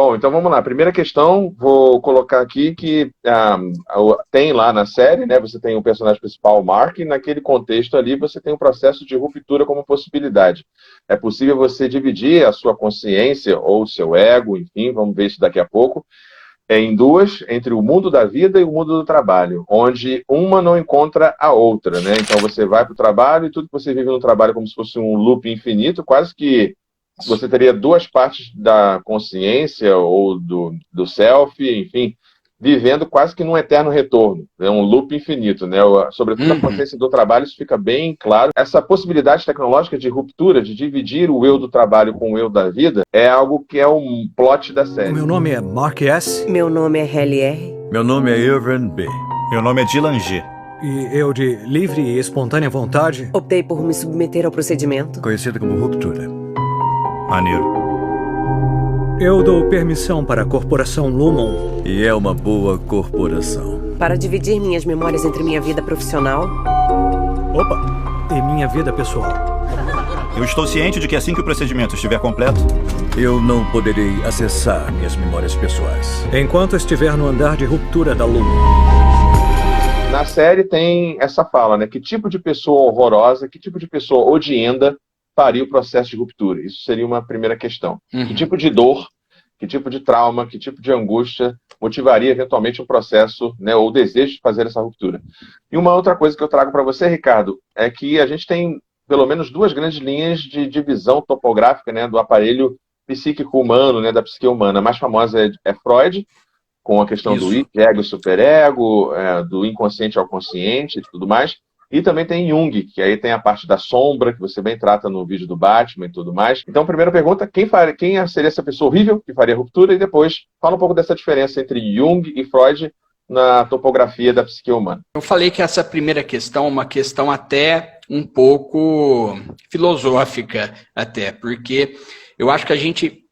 Bom, então vamos lá. Primeira questão, vou colocar aqui que tem lá na série, né? Você tem o personagem principal, o Mark, e naquele contexto ali você tem um processo de ruptura como possibilidade. É possível você dividir a sua consciência ou o seu ego, enfim, vamos ver isso daqui a pouco, em duas, entre o mundo da vida e o mundo do trabalho, onde uma não encontra a outra, né? Então você vai para o trabalho e tudo que você vive no trabalho é como se fosse um loop infinito, quase que você teria duas partes da consciência ou do self, enfim, vivendo quase que num eterno retorno, é um loop infinito, né? Sobretudo na Uhum. consciência do trabalho, isso fica bem claro. Essa possibilidade tecnológica de ruptura, de dividir o eu do trabalho com o eu da vida, é algo que é um plot da O série. meu nome é Mark S. Meu nome é Helly R. Meu nome é Irvin B. Meu nome é Dylan G. E eu, de livre e espontânea vontade, Optei por me submeter ao procedimento. Conhecido como ruptura. Maneiro. eu dou permissão para a corporação Lumon. E é uma boa corporação. Para dividir minhas memórias entre minha vida profissional Opa! E minha vida pessoal. Eu estou ciente de que assim que o procedimento estiver completo, Eu não poderei acessar minhas memórias pessoais. Enquanto estiver no andar de ruptura da Lumon. Na série tem essa fala, né? Que tipo de pessoa horrorosa, que tipo de pessoa odienta faria o processo de ruptura? Isso seria uma primeira questão. Que tipo de dor, que tipo de trauma, que tipo de angústia motivaria eventualmente um processo, né, ou o desejo de fazer essa ruptura? E uma outra coisa que eu trago para você, Ricardo, é que a gente tem pelo menos duas grandes linhas de divisão topográfica, né, do aparelho psíquico humano, né, da psique humana. A mais famosa é Freud, com a questão do ego e superego, do inconsciente ao consciente e tudo mais. E também tem Jung, que aí tem a parte da sombra, que você bem trata no vídeo do Batman e tudo mais. Então, primeira pergunta, quem seria essa pessoa horrível que faria ruptura? E depois, fala um pouco dessa diferença entre Jung e Freud na topografia da psique humana. Eu falei que essa primeira questão é uma questão até um pouco filosófica, até, porque eu acho que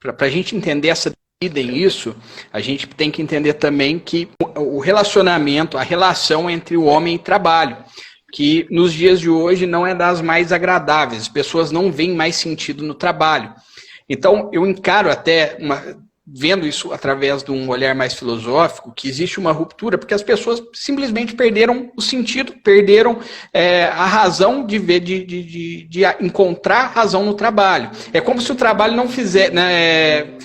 para a gente entender essa vida em isso, a gente tem que entender também que o relacionamento, a relação entre o homem e trabalho, que nos dias de hoje não é das mais agradáveis, as pessoas não veem mais sentido no trabalho. Então, eu encaro até, vendo isso através de um olhar mais filosófico, que existe uma ruptura, porque as pessoas simplesmente perderam o sentido, perderam a razão de ver, de encontrar razão no trabalho. É como se o trabalho não fizesse, né,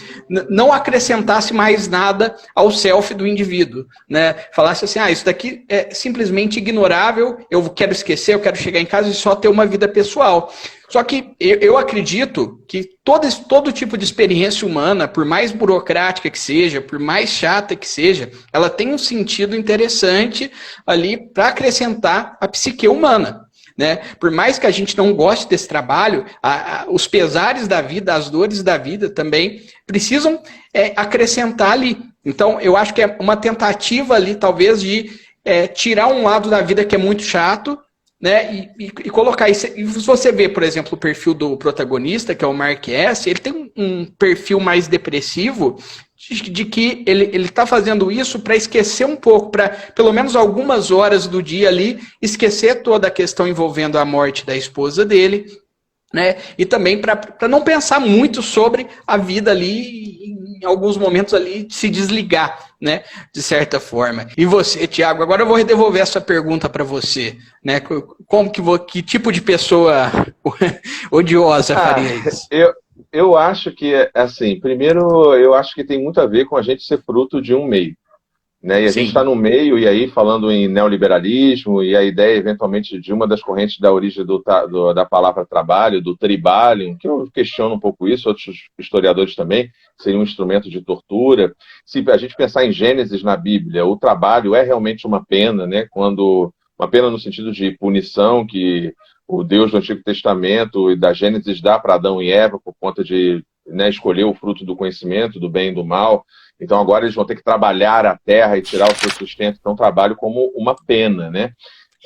não acrescentasse mais nada ao self do indivíduo, né? Falasse assim, isso daqui é simplesmente ignorável, eu quero esquecer, eu quero chegar em casa e só ter uma vida pessoal. Só que eu acredito que todo tipo de experiência humana, por mais burocrática que seja, por mais chata que seja, ela tem um sentido interessante ali para acrescentar a psique humana. Né? Por mais que a gente não goste desse trabalho, os pesares da vida, as dores da vida também precisam acrescentar ali. Então, eu acho que é uma tentativa ali, talvez, de tirar um lado da vida que é muito chato, né, e colocar isso. E se você vê, por exemplo, o perfil do protagonista, que é o Mark S., ele tem um perfil mais depressivo, de que ele está fazendo isso para esquecer um pouco, para pelo menos algumas horas do dia ali, esquecer toda a questão envolvendo a morte da esposa dele, né? E também para não pensar muito sobre a vida ali, em alguns momentos ali, se desligar, né? De certa forma. E você, Thiago, agora eu vou devolver essa pergunta para você, né? Que tipo de pessoa odiosa faria isso? Eu acho que, assim, primeiro, eu acho que tem muito a ver com a gente ser fruto de um meio, né? E a gente está no meio, e aí falando em neoliberalismo, e a ideia, eventualmente, de uma das correntes da origem da palavra trabalho, do tribalium, que eu questiono um pouco isso, outros historiadores também, seria um instrumento de tortura. Se a gente pensar em Gênesis na Bíblia, o trabalho é realmente uma pena, né? Uma pena no sentido de punição que o Deus do Antigo Testamento e da Gênesis dá para Adão e Eva por conta de, né, escolher o fruto do conhecimento, do bem e do mal. Então agora eles vão ter que trabalhar a terra e tirar o seu sustento. Então trabalho como uma pena, né?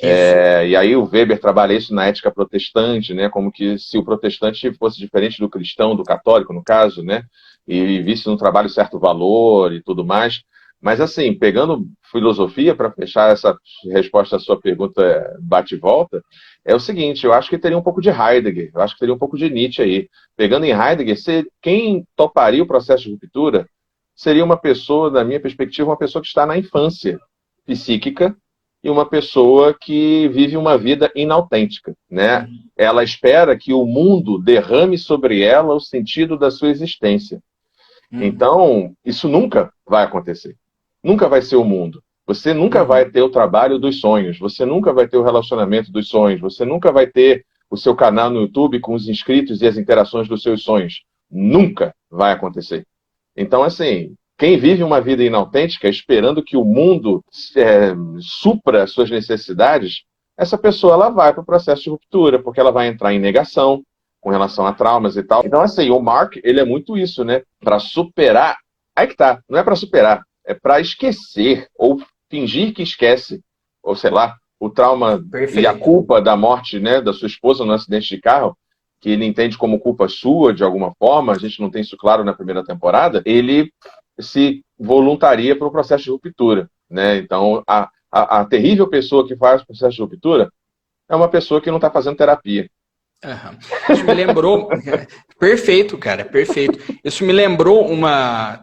E aí o Weber trabalha isso na ética protestante, né? Como que se o protestante fosse diferente do cristão, do católico, no caso, né? E visse no trabalho certo valor e tudo mais. Mas assim, pegando filosofia para fechar essa resposta à sua pergunta bate e volta, é o seguinte, eu acho que teria um pouco de Heidegger, eu acho que teria um pouco de Nietzsche aí. Pegando em Heidegger, quem toparia o processo de ruptura seria uma pessoa, na minha perspectiva, uma pessoa que está na infância psíquica e uma pessoa que vive uma vida inautêntica, né? Ela espera que o mundo derrame sobre ela o sentido da sua existência. Então, isso nunca vai acontecer. Nunca vai ser o mundo. Você nunca vai ter o trabalho dos sonhos, você nunca vai ter o relacionamento dos sonhos, você nunca vai ter o seu canal no YouTube com os inscritos e as interações dos seus sonhos. Nunca vai acontecer. Então, assim, quem vive uma vida inautêntica esperando que o mundo supra as suas necessidades, essa pessoa ela vai para o processo de ruptura, porque ela vai entrar em negação com relação a traumas e tal. Então, assim, o Mark, ele é muito isso, né? Para superar, aí que tá, não é para superar, é para esquecer, ou fingir que esquece, ou sei lá, o trauma Perfeito. e a culpa da morte, né, da sua esposa no acidente de carro, que ele entende como culpa sua, de alguma forma, a gente não tem isso claro na primeira temporada, ele se voluntaria para o processo de ruptura, né? Então, a terrível pessoa que faz o processo de ruptura é uma pessoa que não está fazendo terapia. Isso me lembrou... Perfeito, cara, perfeito. Isso me lembrou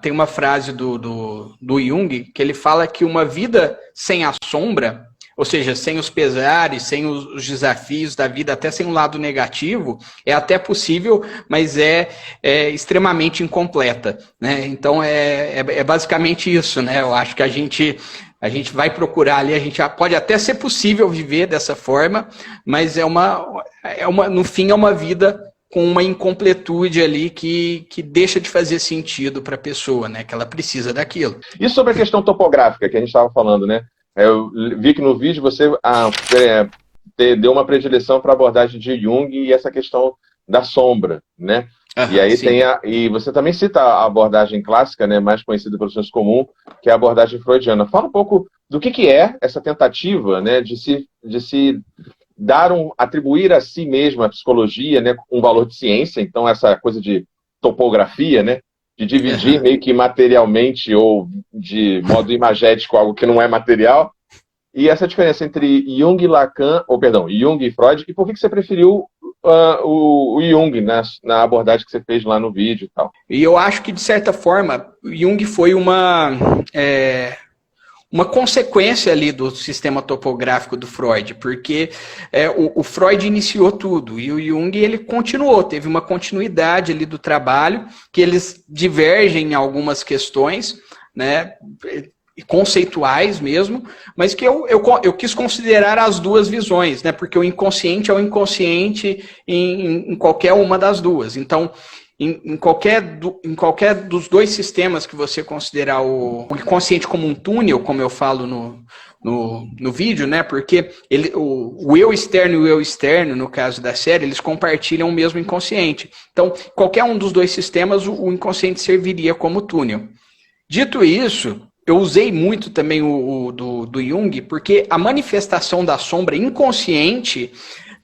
tem uma frase do Jung, que ele fala que uma vida sem a sombra, ou seja, sem os pesares, sem os desafios da vida, até sem um lado negativo, é até possível, mas é extremamente incompleta, né? Então é basicamente isso, né? Eu acho que a gente vai procurar ali, pode até ser possível viver dessa forma, mas no fim é uma vida com uma incompletude ali que deixa de fazer sentido para a pessoa, né? Que ela precisa daquilo. E sobre a questão topográfica que a gente estava falando, né? Eu vi que no vídeo você deu uma predileção para a abordagem de Jung e essa questão da sombra, né? E aí sim. E você também cita a abordagem clássica, né, mais conhecida pelo senso comum, que é a abordagem freudiana. Fala um pouco do que é essa tentativa, né, de se atribuir a si mesmo a psicologia, né, um valor de ciência. Então essa coisa de topografia, né, de dividir meio que materialmente ou de modo imagético algo que não é material. E essa diferença entre Jung e Freud, e por que você preferiu o Jung na abordagem que você fez lá no vídeo e tal? E eu acho que, de certa forma, Jung foi uma consequência ali do sistema topográfico do Freud, porque o Freud iniciou tudo, e o Jung ele continuou, teve uma continuidade ali do trabalho, que eles divergem em algumas questões, né, conceituais mesmo, mas que eu quis considerar as duas visões, né? Porque o inconsciente é o inconsciente em qualquer uma das duas. Então, em qualquer dos dois sistemas que você considerar o inconsciente como um túnel, como eu falo no vídeo, né? Porque o eu externo e o eu externo, no caso da série, eles compartilham o mesmo inconsciente. Então, qualquer um dos dois sistemas, o inconsciente serviria como túnel. Dito isso, eu usei muito também do Jung, porque a manifestação da sombra inconsciente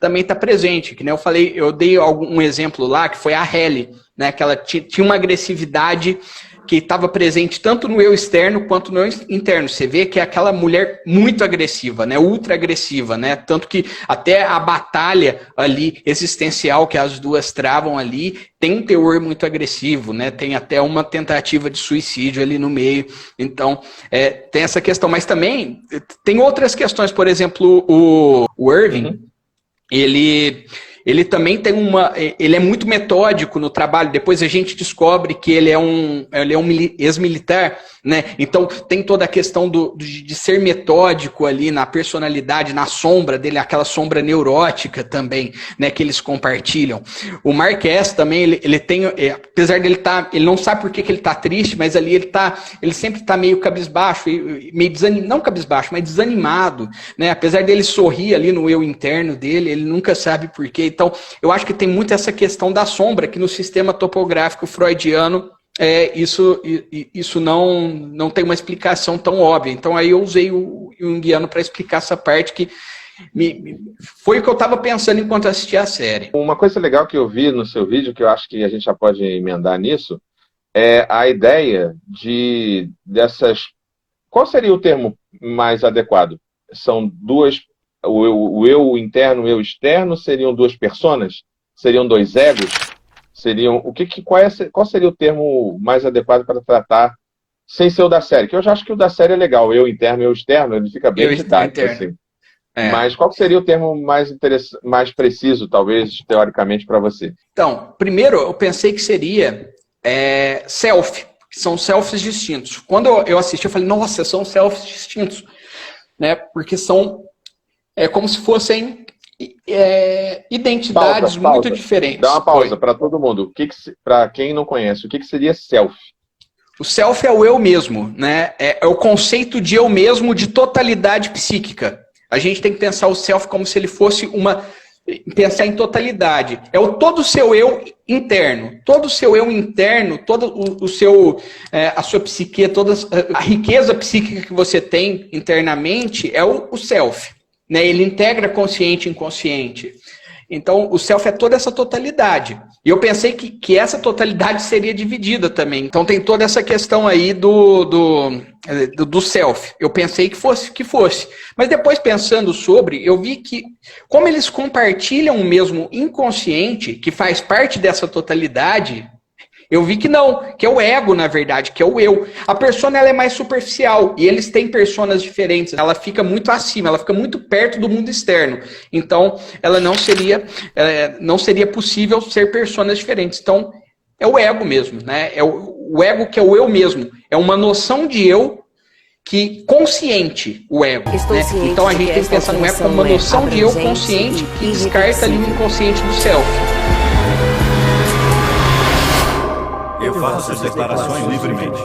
também está presente. Que nem eu falei, eu dei um exemplo lá, que foi a Halle, né, que ela tinha uma agressividade que estava presente tanto no eu externo quanto no eu interno. Você vê que é aquela mulher muito agressiva, né, ultra agressiva, né, tanto que até a batalha ali existencial que as duas travam ali tem um teor muito agressivo, né, tem até uma tentativa de suicídio ali no meio. Então, tem essa questão, mas também tem outras questões, por exemplo, o Irving, ele também tem ele é muito metódico no trabalho. Depois a gente descobre que ele é um ex-militar, né? Então tem toda a questão de ser metódico ali na personalidade, na sombra dele, aquela sombra neurótica também, né? Que eles compartilham. O Marquez também, ele tem, apesar dele ele não sabe por que ele tá triste, mas ali ele sempre tá meio cabisbaixo, meio não cabisbaixo, mas desanimado, né? Apesar dele sorrir ali no eu interno dele, ele nunca sabe por quê. Então, eu acho que tem muito essa questão da sombra, que no sistema topográfico freudiano, isso não tem uma explicação tão óbvia. Então, aí eu usei o junguiano para explicar essa parte que foi o que eu estava pensando enquanto assistia a série. Uma coisa legal que eu vi no seu vídeo, que eu acho que a gente já pode emendar nisso, é a ideia dessas... Qual seria o termo mais adequado? São duas... O eu interno e o eu externo seriam duas personas? Seriam dois egos? Qual seria o termo mais adequado para tratar sem ser o da série, que eu já acho que o da série é legal, eu interno e eu externo, ele fica bem didático, assim. Mas qual seria o termo mais preciso, talvez, teoricamente, para você? Então, primeiro, eu pensei que seria self, que são selfies distintos. Quando eu assisti, eu falei, nossa, são selfies distintos, né? Porque são como se fossem identidades muito diferentes. Dá uma pausa para todo mundo. Para quem não conhece, o que seria self? O self é o eu mesmo, né? É o conceito de eu mesmo, de totalidade psíquica. A gente tem que pensar o self como se ele fosse pensar em totalidade. É todo o seu eu interno. Todo o seu eu interno, todo o seu, a sua psique, toda a riqueza psíquica que você tem internamente é o self. Né? Ele integra consciente e inconsciente. Então, o self é toda essa totalidade. E eu pensei que essa totalidade seria dividida também. Então, tem toda essa questão aí do self. Eu pensei que fosse. Mas depois, pensando sobre, eu vi que, como eles compartilham o mesmo inconsciente, que faz parte dessa totalidade, eu vi que não, que é o ego, na verdade, que é o eu. A persona, ela é mais superficial, e eles têm personas diferentes. Ela fica muito acima, ela fica muito perto do mundo externo. Então, ela não seria possível ser personas diferentes. Então, é o ego mesmo, né? É o ego que é o eu mesmo. É uma noção de eu que consciente, o ego. Né? Então, a gente tem que pensar no ego como uma noção de eu consciente que descarta ali o inconsciente do self. Eu faço essas declarações livremente.